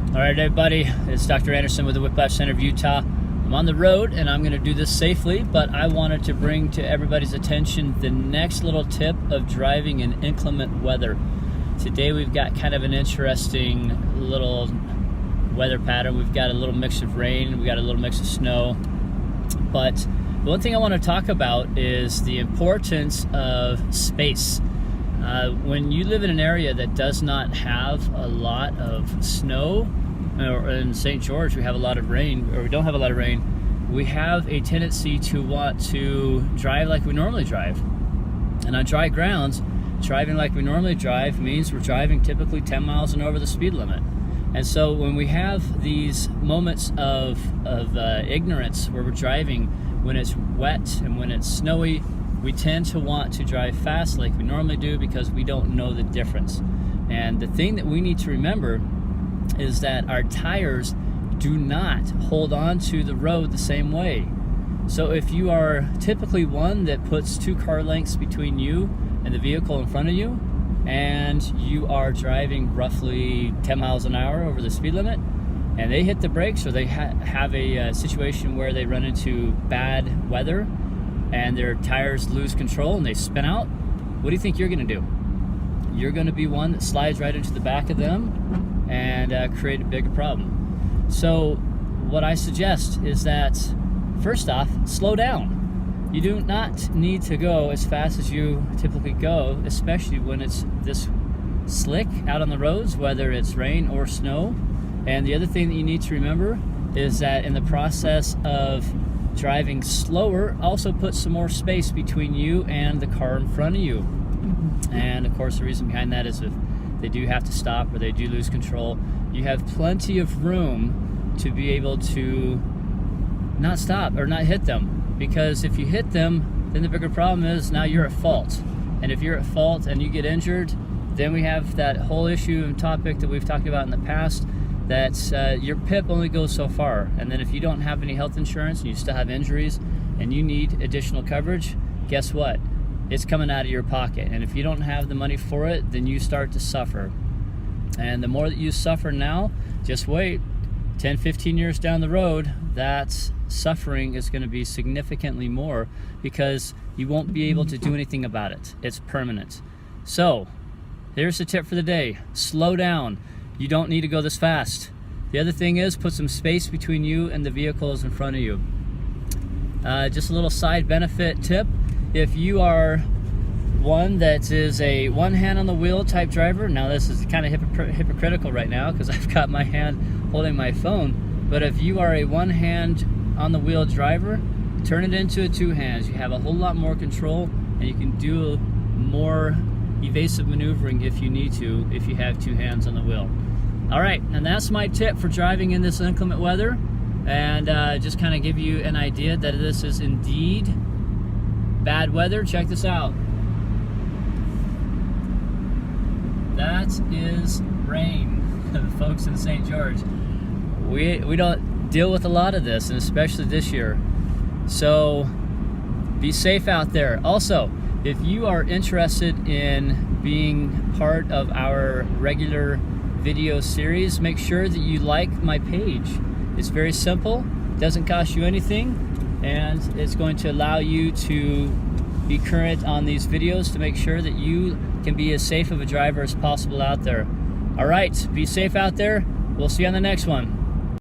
All right, everybody, it's Dr. Andersen with the Whiplash Center of Utah. I'm on the road and I'm going to do this safely, but I wanted to bring to everybody's attention the next little tip of driving in inclement weather. Today we've got kind of an interesting little weather pattern. We've got a little mix of rain, we've got a little mix of snow, but the one thing I want to talk about is the importance of space. When you live in an area that does not have a lot of snow, or in St. George we have a lot of rain, or we don't have a lot of rain, we have a tendency to want to drive like we normally drive. And on dry grounds, driving like we normally drive means we're driving typically 10 miles and over the speed limit. And so when we have these moments of ignorance where we're driving when it's wet and when it's snowy, we tend to want to drive fast like we normally do because we don't know the difference. And the thing that we need to remember is that our tires do not hold on to the road the same way. So if you are typically one that puts 2 car lengths between you and the vehicle in front of you, and you are driving roughly 10 miles an hour over the speed limit, and they hit the brakes or they have a situation where they run into bad weather and their tires lose control and they spin out, what do you think you're going to do? You're going to be one that slides right into the back of them and create a bigger problem. So what I suggest is that, first off, slow down. You do not need to go as fast as you typically go, especially when it's this slick out on the roads, whether it's rain or snow. And the other thing that you need to remember is that in the process of driving slower, also put some more space between you and the car in front of you. And of course the reason behind that is if they do have to stop or they do lose control, you have plenty of room to be able to not stop or not hit them. Because if you hit them, then the bigger problem is now you're at fault. And if you're at fault and you get injured, then we have that whole issue and topic that we've talked about in the past, that your PIP only goes so far. And then if you don't have any health insurance and you still have injuries and you need additional coverage, guess what? It's coming out of your pocket. And if you don't have the money for it, then you start to suffer. And the more that you suffer now, just wait, 10, 15 years down the road, that suffering is going to be significantly more because you won't be able to do anything about it. It's permanent. So here's the tip for the day. Slow down. You don't need to go this fast. The other thing is put some space between you and the vehicles in front of you. Just a little side benefit tip. If you are one that is a one hand on the wheel type driver, now this is kind of hypocritical right now because I've got my hand holding my phone, but if you are a one hand on the wheel driver, turn it into a 2 hands. You have a whole lot more control and you can do more evasive maneuvering if you need to, if you have 2 hands on the wheel. All right, and that's my tip for driving in this inclement weather, and just kind of give you an idea that this is indeed bad weather. Check this out. That is rain, folks in St. George. We don't deal with a lot of this, and especially this year. So be safe out there. Also, if you are interested in being part of our regular video series, make sure that you like my page. It's very simple, doesn't cost you anything, and it's going to allow you to be current on these videos to make sure that you can be as safe of a driver as possible out there. All right, be safe out there. We'll see you on the next one.